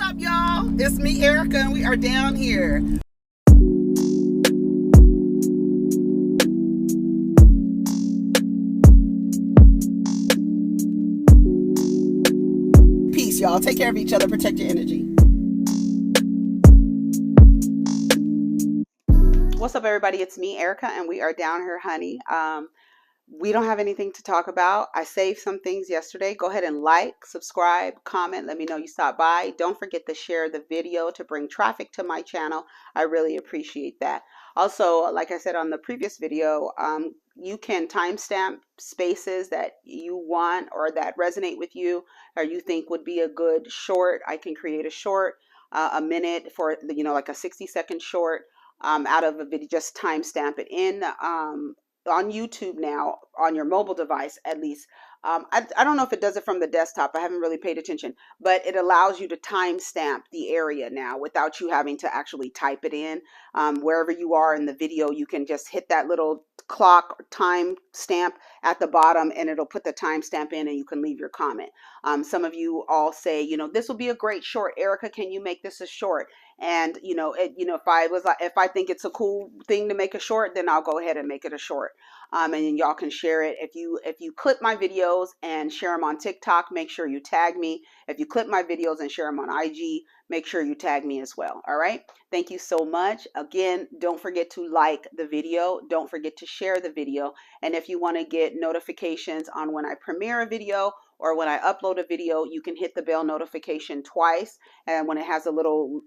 up, y'all? It's me, Erica, and we are down here. Peace, y'all. Take care of each other. Protect your energy. What's up, everybody? It's me, Erica, and we are down here, honey. We don't have anything to talk about. I saved some things yesterday. Go ahead and like, subscribe, comment. Let me know you stopped by. Don't forget to share the video to bring traffic to my channel. I really appreciate that. Also, like I said on the previous video, you can timestamp spaces that you want or that resonate with you or you think would be a good short. I can create a short, a minute for, like a 60-second short out of a video. Just timestamp it in. On YouTube now, on your mobile device at least. I don't know if it does it from the desktop. I haven't really paid attention, but it allows you to timestamp the area now without you having to actually type it in. Wherever you are in the video, you can just hit that little clock or time stamp at the bottom and it'll put the timestamp in and you can leave your comment. Some of you all say, this will be a great short. Erica, can you make this a short? And if I think it's a cool thing to make a short, then I'll go ahead and make it a short. And then y'all can share it. If you clip my videos and share them on TikTok, make sure you tag me. If you clip my videos and share them on IG, make sure you tag me as well. All right. Thank you so much. Again, don't forget to like the video. Don't forget to share the video. And if you want to get notifications on when I premiere a video or when I upload a video, you can hit the bell notification twice. And when it has a little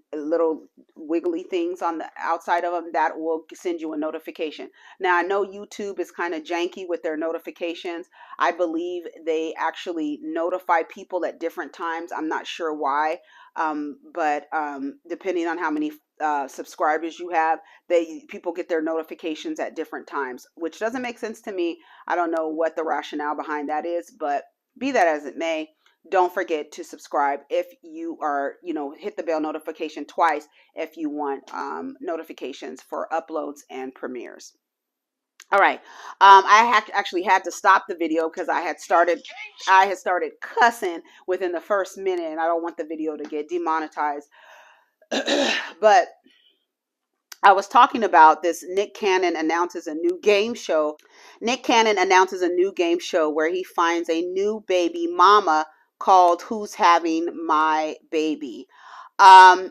wiggly things on the outside of them, that will send you a notification. Now, I know YouTube is kind of janky with their notifications. I believe they actually notify people at different times. I'm not sure why, but depending on how many subscribers you have, people get their notifications at different times, which doesn't make sense to me. I don't know what the rationale behind that is, but be that as it may, don't forget to subscribe if you are, hit the bell notification twice if you want notifications for uploads and premieres. All right. I actually had to stop the video because I had started cussing within the first minute, and I don't want the video to get demonetized. But I was talking about this. Nick Cannon announces a new game show. Nick Cannon announces a new game show where he finds a new baby mama called Who's Having My Baby. I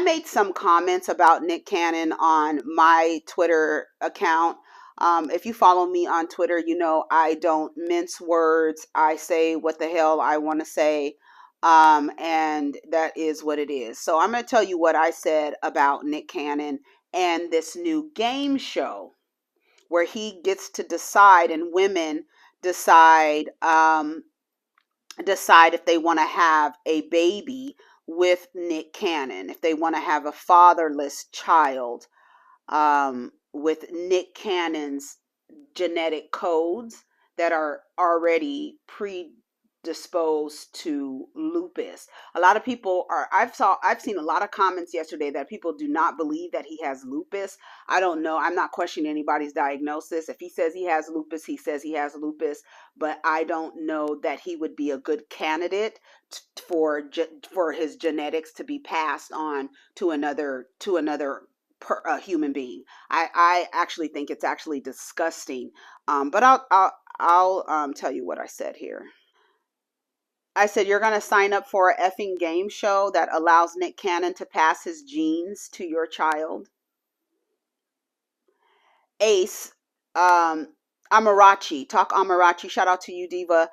made some comments about Nick Cannon on my Twitter account. If you follow me on Twitter, I don't mince words. I say what the hell I want to say. And that is what it is. So I'm going to tell you what I said about Nick Cannon and this new game show where he gets to decide, and women decide if they want to have a baby with Nick Cannon, if they want to have a fatherless child with Nick Cannon's genetic codes that are already predisposed to lupus. A lot of people I've seen a lot of comments yesterday that people do not believe that he has lupus. I don't know. I'm not questioning anybody's diagnosis. If he says he has lupus, he says he has lupus, but I don't know that he would be a good candidate for his genetics to be passed on to another human being. I actually think it's actually disgusting. But I'll tell you what I said here. I said, you're going to sign up for an effing game show that allows Nick Cannon to pass his genes to your child. Ace, Amarachi, Talk Amarachi, shout out to you, Diva.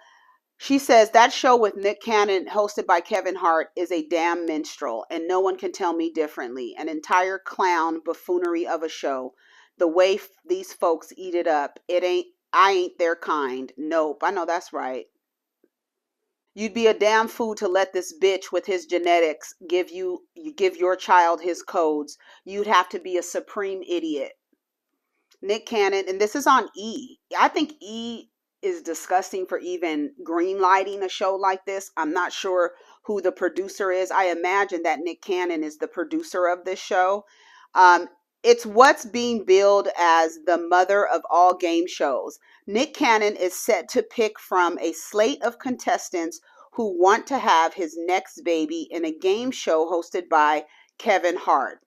She says, that show with Nick Cannon hosted by Kevin Hart is a damn minstrel, and no one can tell me differently. An entire clown buffoonery of a show. The way these folks eat it up, I ain't their kind. Nope, I know that's right. You'd be a damn fool to let this bitch with his genetics give your child his codes. You'd have to be a supreme idiot. Nick Cannon, and this is on E. I think E is disgusting for even green lighting a show like this. I'm not sure who the producer is. I imagine that Nick Cannon is the producer of this show. It's what's being billed as the mother of all game shows. Nick Cannon is set to pick from a slate of contestants who want to have his next baby in a game show hosted by Kevin Hart.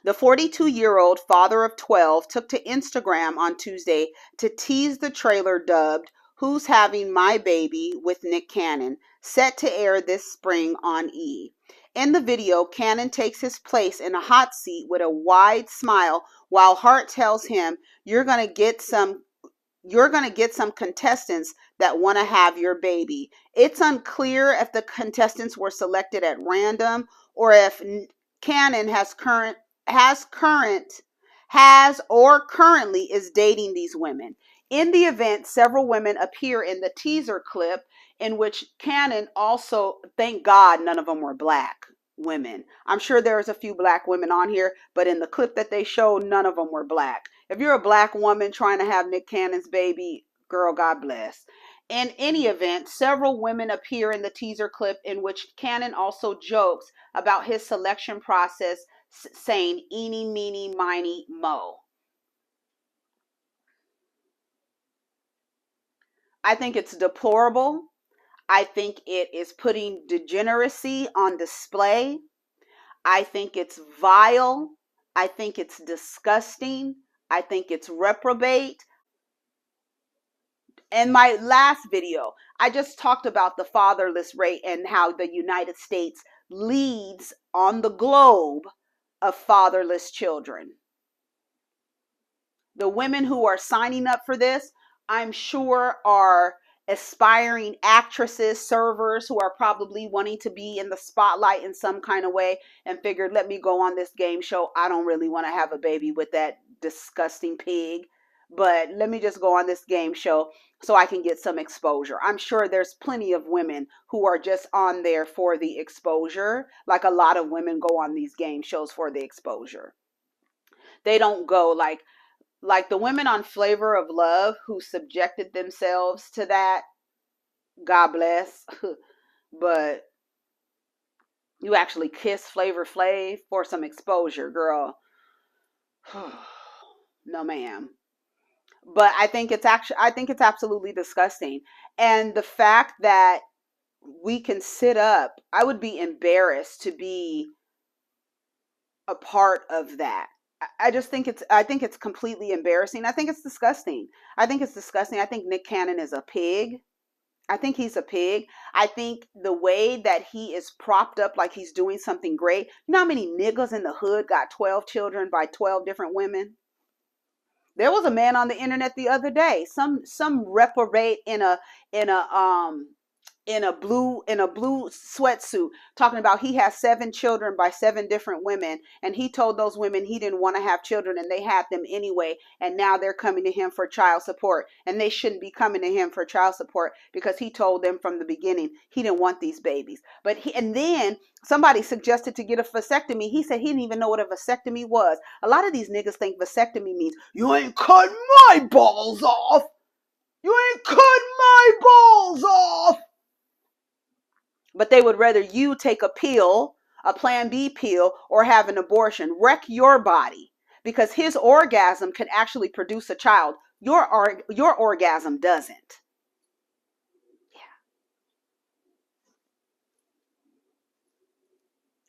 The 42-year-old father of 12 took to Instagram on Tuesday to tease the trailer dubbed Who's Having My Baby with Nick Cannon, set to air this spring on E! In the video, Cannon takes his place in a hot seat with a wide smile while Hart tells him, you're going to get some contestants that want to have your baby. It's unclear if the contestants were selected at random or if Cannon currently is dating these women. In the event, several women appear in the teaser clip in which Cannon also, thank God none of them were black women. I'm sure there's a few black women on here, but in the clip that they showed, none of them were black. If you're a black woman trying to have Nick Cannon's baby, girl, God bless. In any event, several women appear in the teaser clip in which Cannon also jokes about his selection process, saying, eeny, meeny, miny, mo. I think it's deplorable. I think it is putting degeneracy on display. I think it's vile. I think it's disgusting. I think it's reprobate. In my last video, I just talked about the fatherless rate and how the United States leads on the globe of fatherless children. The women who are signing up for this, I'm sure, are aspiring actresses, servers who are probably wanting to be in the spotlight in some kind of way and figured, let me go on this game show. I don't really want to have a baby with that disgusting pig, but let me just go on this game show so I can get some exposure. I'm sure there's plenty of women who are just on there for the exposure. Like a lot of women go on these game shows for the exposure. They don't go like the women on Flavor of Love who subjected themselves to that. God bless. But you actually kiss Flavor Flav for some exposure, girl. No, ma'am. But I think it's absolutely disgusting. And the fact that we can sit up, I would be embarrassed to be a part of that. I think it's completely embarrassing. I think it's disgusting. I think Nick Cannon is a pig. I think he's a pig. I think the way that he is propped up like he's doing something great. You know how many niggas in the hood got 12 children by 12 different women? There was a man on the internet the other day, some reprobate in a blue sweatsuit, talking about he has 7 children by 7 different women, and he told those women he didn't want to have children and they had them anyway, and now they're coming to him for child support, and they shouldn't be coming to him for child support because he told them from the beginning he didn't want these babies. And then somebody suggested to get a vasectomy. He said he didn't even know what a vasectomy was. A lot of these niggas think vasectomy means you ain't cut my balls off. You ain't cut my balls off. But they would rather you take a pill, a Plan B pill, or have an abortion. Wreck your body. Because his orgasm can actually produce a child. Your orgasm doesn't. Yeah.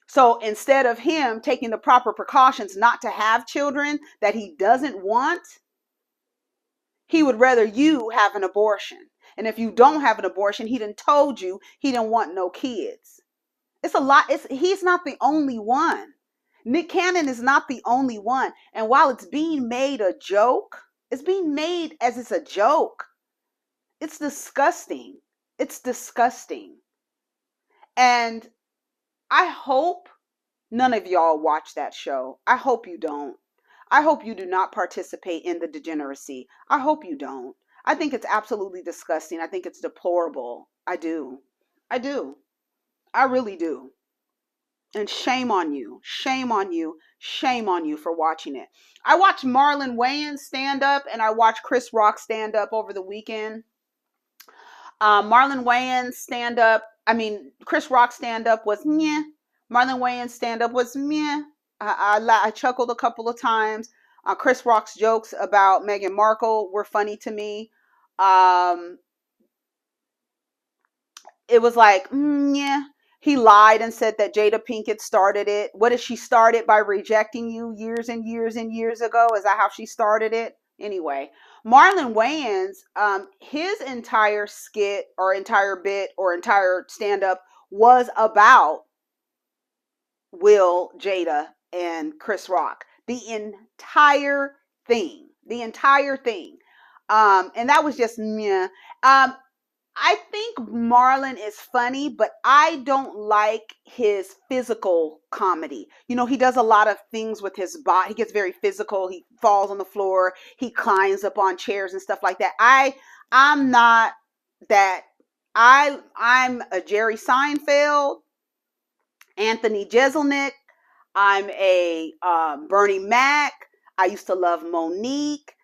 So instead of him taking the proper precautions not to have children that he doesn't want, he would rather you have an abortion. And if you don't have an abortion, he done told you he didn't want no kids. It's a lot. He's not the only one. Nick Cannon is not the only one. And while it's being made a joke, it's being made as it's a joke. It's disgusting. It's disgusting. And I hope none of y'all watch that show. I hope you don't. I hope you do not participate in the degeneracy. I hope you don't. I think it's absolutely disgusting. I think it's deplorable. I do. I do. I really do. And shame on you. Shame on you. Shame on you for watching it. I watched Marlon Wayans stand up and I watched Chris Rock stand up over the weekend. Marlon Wayans stand up. Chris Rock stand up was meh. Marlon Wayans stand up was meh. I chuckled a couple of times. Chris Rock's jokes about Meghan Markle were funny to me. it was like, yeah. He lied and said that Jada Pinkett started it. What did she start it by rejecting you years and years and years ago? Is that how she started it? Anyway, Marlon Wayans, his entire skit or entire bit or entire stand up was about Will, Jada, and Chris Rock. The entire thing. The entire thing. And that was just meh. I think Marlon is funny, but I don't like his physical comedy. You know, he does a lot of things with his body. He gets very physical. He falls on the floor. He climbs up on chairs and stuff like that. I'm not that. I'm a Jerry Seinfeld, Anthony Jeselnik. I'm a Bernie Mac. I used to love Monique,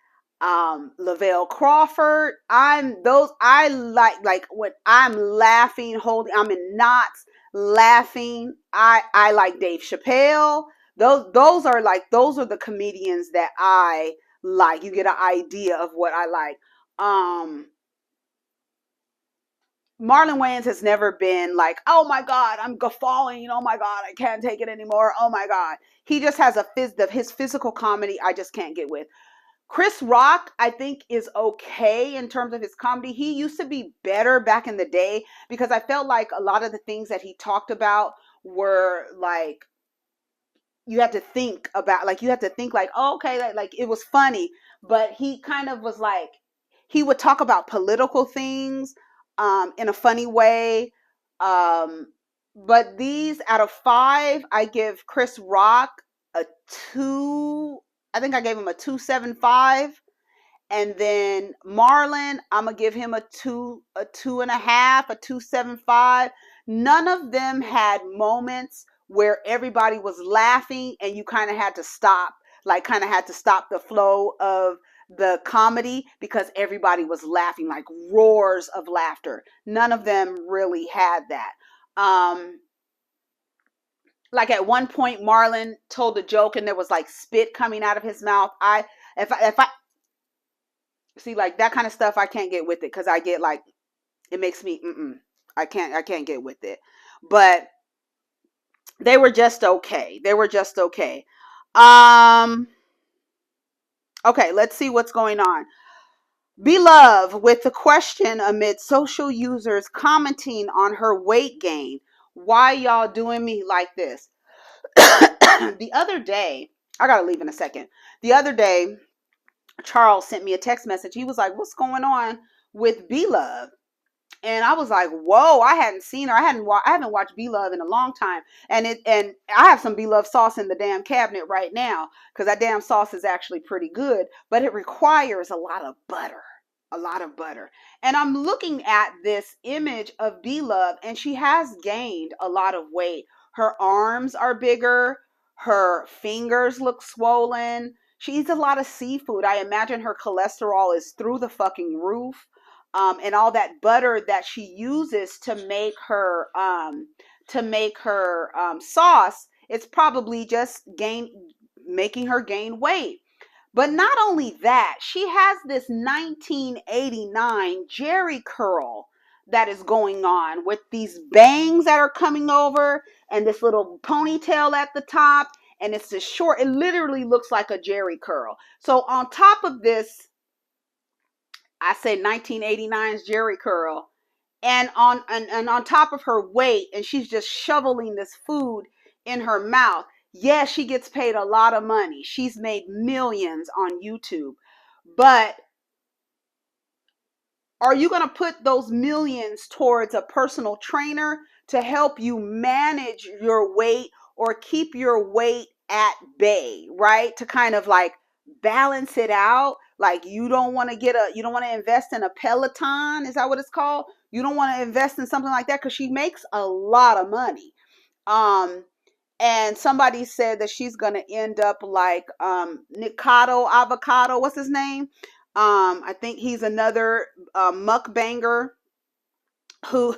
Lavelle Crawford. I like when I'm laughing, I'm in knots laughing. I like Dave Chappelle. Those are the comedians that I like. You get an idea of what I like. Marlon Wayans has never been like, oh my God, I'm guffawing. Oh my God, I can't take it anymore. Oh my God. He just has his physical comedy I just can't get with. Chris Rock, I think, is okay in terms of his comedy. He used to be better back in the day because I felt like a lot of the things that he talked about were like, you had to think about, like, oh, okay, like it was funny, but he kind of was like, he would talk about political things in a funny way. But these out of 5, I give Chris Rock a 2. I think I gave him a 2.75. And then Marlon, I'm gonna give him a 2.5, a 2.75. None of them had moments where everybody was laughing and you kind of had to stop, the flow of the comedy because everybody was laughing, like roars of laughter. None of them really had that. Like at one point, Marlon told a joke and there was like spit coming out of his mouth. If I see like that kind of stuff, I can't get with it because I get like, it makes me, I can't get with it. But they were just okay. Okay, let's see what's going on. Blove with the question amid social users commenting on her weight gain. Why y'all doing me like this? The other day, I gotta leave in a second. The other day, Charles sent me a text message. He was like, what's going on with Blove? And I was like, whoa, I hadn't seen her. I haven't watched Blove in a long time. And I have some Blove sauce in the damn cabinet right now because that damn sauce is actually pretty good, but it requires a lot of butter. And I'm looking at this image of Blove and she has gained a lot of weight. Her arms are bigger. Her fingers look swollen. She eats a lot of seafood. I imagine her cholesterol is through the fucking roof. And all that butter that she uses to make her sauce, it's probably just making her gain weight. But not only that, she has this 1989 Jerry curl that is going on with these bangs that are coming over and this little ponytail at the top. And it's just short. It literally looks like a Jerry curl. So on top of this, I say 1989's Jerry curl, and on top of her weight, and she's just shoveling this food in her mouth. Yes, she gets paid a lot of money. She's made millions on YouTube. But are you going to put those millions towards a personal trainer to help you manage your weight or keep your weight at bay, right? To kind of like balance it out. Like you don't want to invest in a Peloton. Is that what it's called? You don't want to invest in something like that because she makes a lot of money. And somebody said that she's going to end up like Nikado Avocado. What's his name? I think he's another mukbanger who,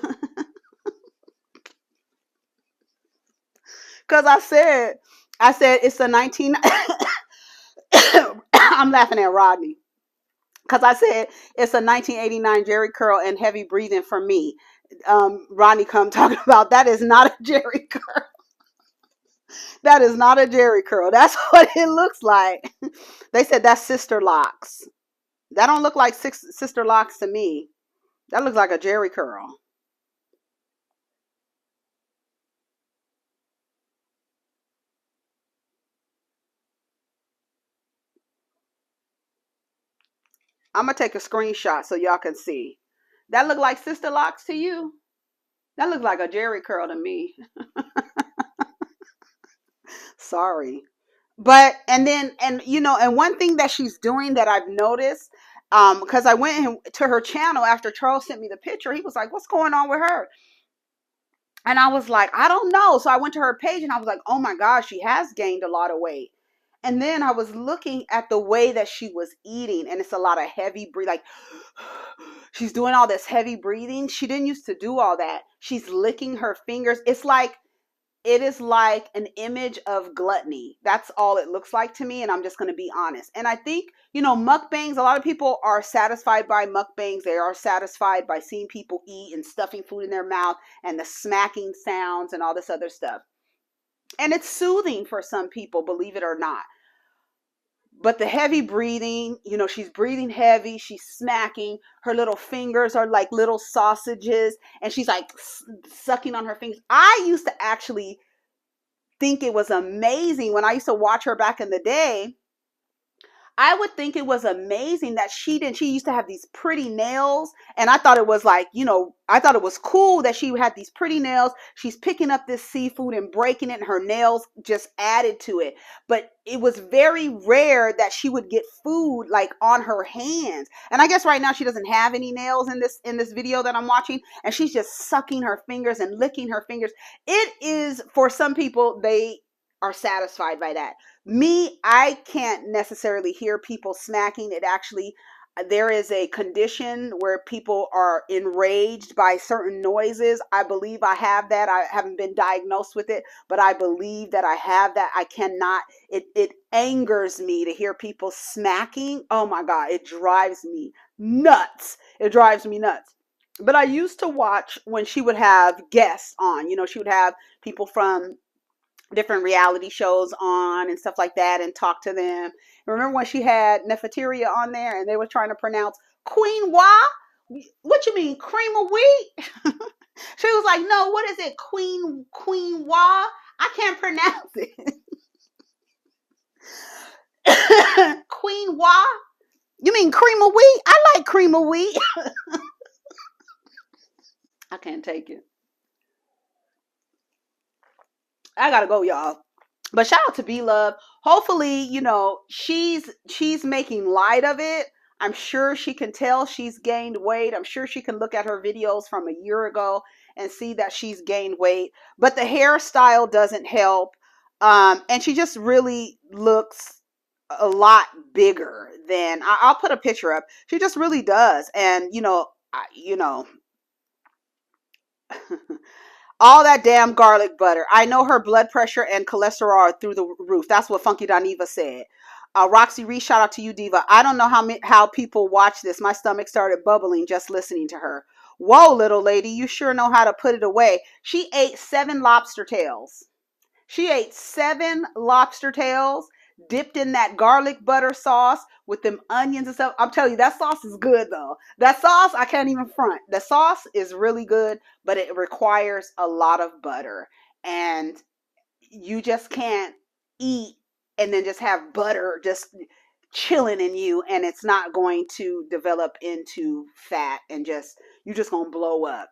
because I said it's a 19. I'm laughing at Rodney because I said it's a 1989 Jerry curl and heavy breathing for me. Ronnie come talking about that is not a Jerry curl. That is not a Jerry curl. That's what it looks like. They said that's sister locks. That don't look like sister locks to me. That looks like a Jerry curl. I'm gonna take a screenshot so y'all can see. That look like sister locks to you? That looks like a Jerry curl to me. Sorry. But and then and you know, and one thing that she's doing that I've noticed, because I went to her channel after Charles sent me the picture, he was like, "What's going on with her?" And I was like, "I don't know." So I went to her page and I was like, "Oh my gosh, she has gained a lot of weight." And then I was looking at the way that she was eating, and it's a lot of heavy breathing. Like she's doing all this heavy breathing. She didn't used to do all that. She's licking her fingers. It is like an image of gluttony. That's all it looks like to me. And I'm just going to be honest. And I think, you know, mukbangs, a lot of people are satisfied by mukbangs. They are satisfied by seeing people eat and stuffing food in their mouth and the smacking sounds and all this other stuff. And it's soothing for some people, believe it or not. But the heavy breathing, you know, she's breathing heavy, she's smacking, her little fingers are like little sausages, and she's like sucking on her fingers. I used to actually think it was amazing when I used to watch her back in the day. I would think it was amazing that she used to have these pretty nails. And I thought it was like, you know, I thought it was cool that she had these pretty nails. She's picking up this seafood and breaking it, and her nails just added to it. But it was very rare that she would get food like on her hands. And I guess right now she doesn't have any nails in this video that I'm watching. And she's just sucking her fingers and licking her fingers. It is, for some people, they are satisfied by that. Me, I can't necessarily hear people smacking. It actually, there is a condition where people are enraged by certain noises. I believe I have that. I haven't been diagnosed with it, but I believe that I have that. I cannot, it angers me to hear people smacking. Oh my God, it drives me nuts. It drives me nuts. But I used to watch when she would have guests on. You know, she would have people from different reality shows on and stuff like that and talk to them. Remember when she had Nefertiti on there and they were trying to pronounce Queen Wa? What you mean, cream of wheat? She was like, no, what is it? Queen Wa? I can't pronounce it. Queen Wa? You mean cream of wheat? I like cream of wheat. I can't take it. I gotta go, y'all. But shout out to Blove. Hopefully, you know, she's making light of it. I'm sure she can tell she's gained weight. I'm sure she can look at her videos from a year ago and see that she's gained weight. But the hairstyle doesn't help. And she just really looks a lot bigger than I'll put a picture up. She just really does. And you know, all that damn garlic butter. I know her blood pressure and cholesterol are through the roof. That's what Funky Doniva said. Roxy Reese, shout out to you, Diva. I don't know how people watch this. My stomach started bubbling just listening to her. Whoa, little lady, you sure know how to put it away. She ate 7 lobster tails. She ate 7 lobster tails dipped in that garlic butter sauce with them onions and stuff. I'm telling you, that sauce is good though. That sauce, I can't even front. The sauce is really good, but it requires a lot of butter. And you just can't eat and then just have butter just chilling in you, and it's not going to develop into fat, and you're just gonna blow up.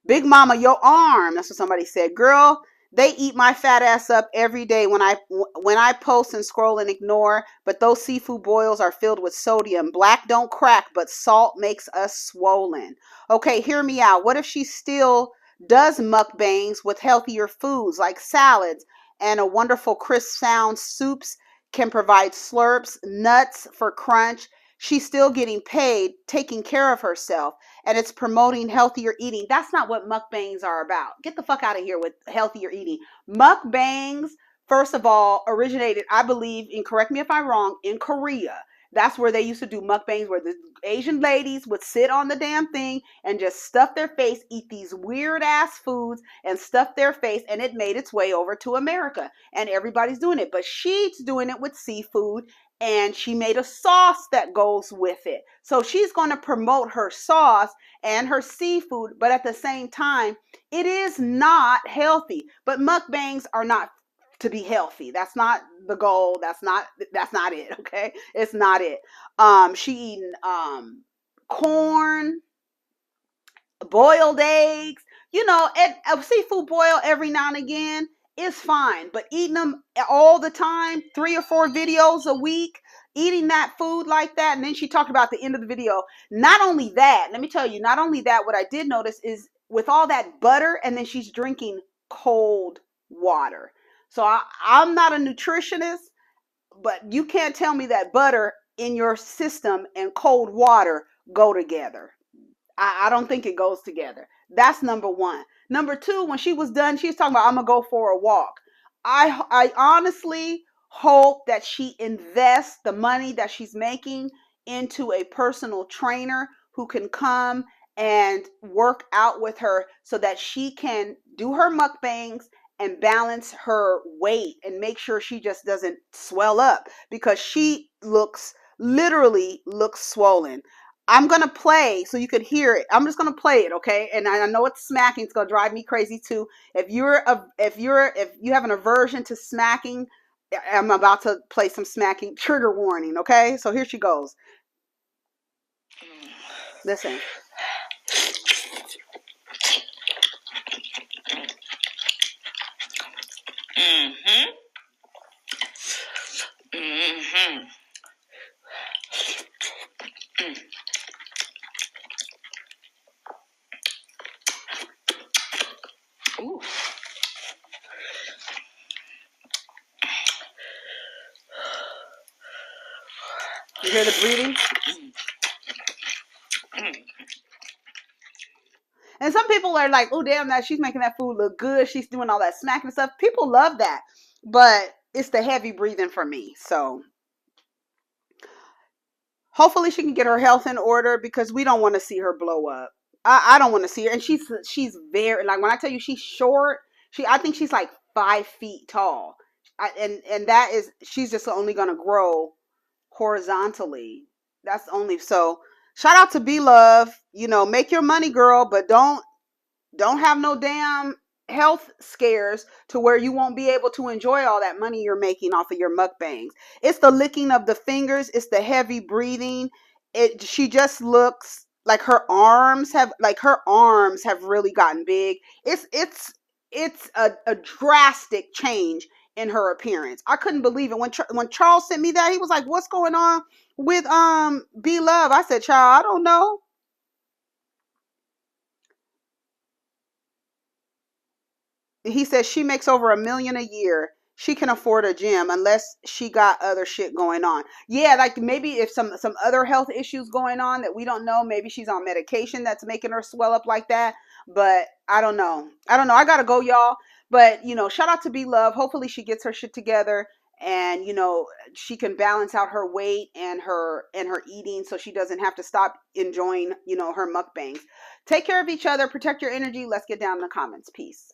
Big Mama, your arm. That's what somebody said. Girl, they eat my fat ass up every day when I post and scroll and ignore. But those seafood boils are filled with sodium. Black don't crack, but salt makes us swollen. Okay, hear me out. What if she still does mukbangs with healthier foods like salads and a wonderful crisp sound soups, can provide slurps, nuts for crunch? She's still getting paid, taking care of herself, and it's promoting healthier eating. That's not what mukbangs are about. Get the fuck out of here with healthier eating. Mukbangs, first of all, originated, I believe, and correct me if I'm wrong, in Korea. That's where they used to do mukbangs, where the Asian ladies would sit on the damn thing and just stuff their face, eat these weird ass foods and stuff their face, and it made its way over to America. And everybody's doing it. But she's doing it with seafood, and she made a sauce that goes with it. So she's going to promote her sauce and her seafood, but at the same time, it is not healthy. But mukbangs are not to be healthy. That's not the goal. That's not it. Okay. It's not it. She eating corn, boiled eggs, and a seafood boil every now and again is fine, but eating them all the time, 3 or 4 videos a week, eating that food like that. And then she talked about at the end of the video, not only that, let me tell you, not only that, what I did notice is with all that butter, and then she's drinking cold water. So I'm not a nutritionist, but you can't tell me that butter in your system and cold water go together. I don't think it goes together. That's number one. Number two, when she was done, she was talking about, I'm going to go for a walk. I honestly hope that she invests the money that she's making into a personal trainer who can come and work out with her so that she can do her mukbangs and balance her weight and make sure she just doesn't swell up, because she literally looks swollen. I'm going to play so you can hear it. I'm just going to play it, okay? And I know it's smacking. It's going to drive me crazy too. If you have an aversion to smacking, I'm about to play some smacking. Trigger warning, okay? So here she goes. Listen. Mm-hmm. Mm-hmm. Ooh. You hear the breathing? And some people are like, oh, damn, that she's making that food look good. She's doing all that smacking stuff. People love that. But it's the heavy breathing for me. So hopefully she can get her health in order, because we don't want to see her blow up. I don't want to see her. And she's very, like, when I tell you she's short, I think she's like 5 feet tall. And that is, she's just only going to grow horizontally. That's only, so shout out to Blove. Make your money, girl, but don't have no damn health scares to where you won't be able to enjoy all that money you're making off of your mukbangs. It's the licking of the fingers. It's the heavy breathing. She just looks like her arms have really gotten big. It's a drastic change in her appearance. I couldn't believe it when Charles sent me that. He was like, "What's going on with Blove?" I said, "Child, I don't know." He says she makes over $1 million a year. She can afford a gym unless she got other shit going on. Yeah, like maybe if some other health issues going on that we don't know, maybe she's on medication that's making her swell up like that. But I don't know. I gotta go, y'all. But shout out to Blove. Hopefully she gets her shit together, and she can balance out her weight and her eating, so she doesn't have to stop enjoying her mukbangs. Take care of each other. Protect your energy. Let's get down in the comments. Peace.